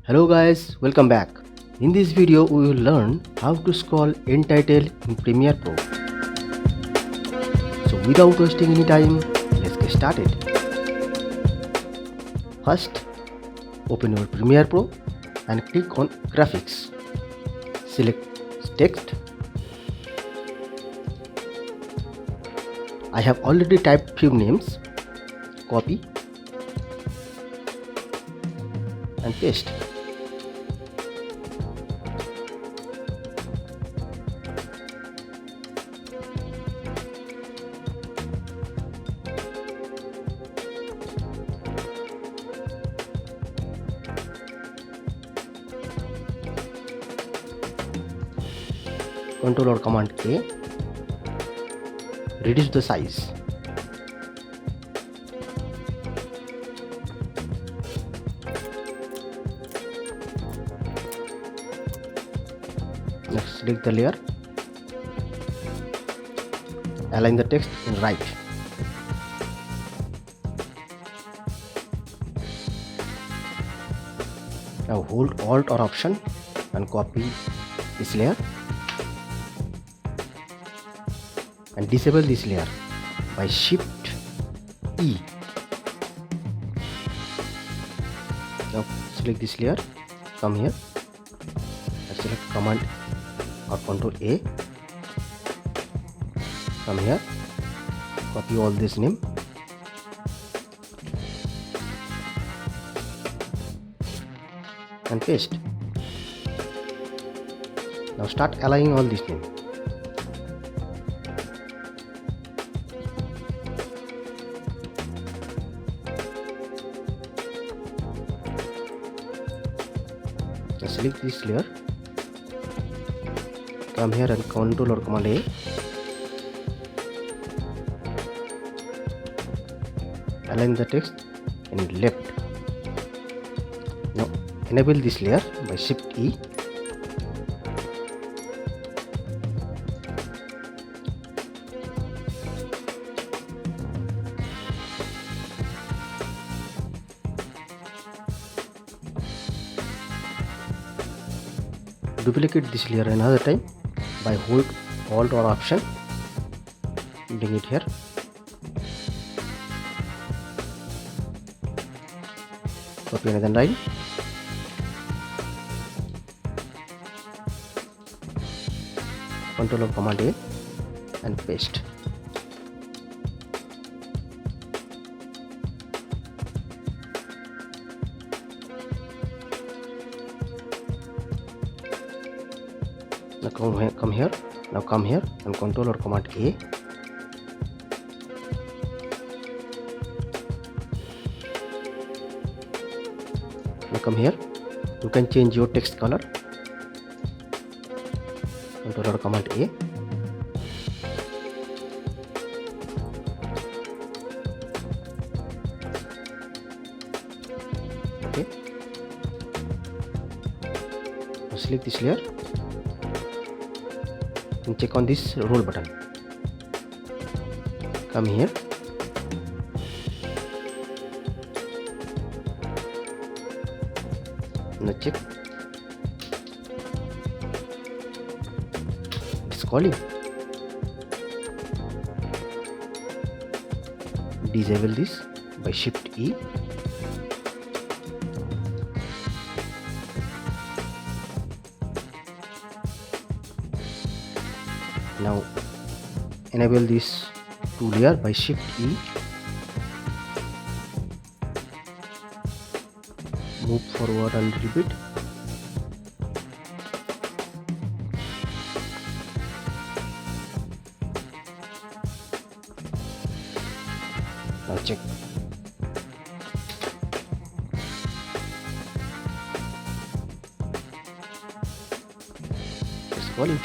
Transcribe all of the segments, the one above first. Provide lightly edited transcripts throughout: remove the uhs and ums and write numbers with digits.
Hello guys, welcome back. In this video we will learn how to scroll end title in Premiere Pro. So without wasting any time, let's get started. First, open your Premiere Pro and click on Graphics. Select Text. I have already typed few names. Copy and paste. Control or Command A. Reduce the size. Next, select the layer. Align the text in right. Now hold Alt or Option and copy this layer and disable this layer by Shift E. Now select this layer, come here and select Command or Control A, come here, copy all this name and paste. Now start aligning all this name. Now select this layer, come here and Control or Command A, align the text in left. Now enable this layer by Shift E. Duplicate this layer another time by hold Alt or Option, bring it here. Copy another line. Control or Command A and paste. Now come here. Now come here and Control or Command A. Now come here. You can change your text color. Control or Command A. Okay. Now select this layer and check on this roll button. Come here. Now check. It's calling. Disable this by Shift E. Now enable this two layer by Shift E. Move forward a little bit. Now check. It's calling.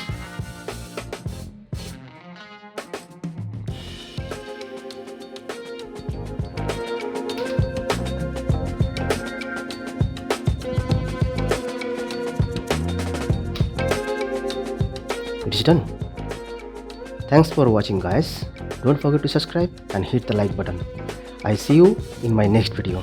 It's done. Thanks for watching guys. Don't forget to subscribe and hit the like button. I'll see you in my next video.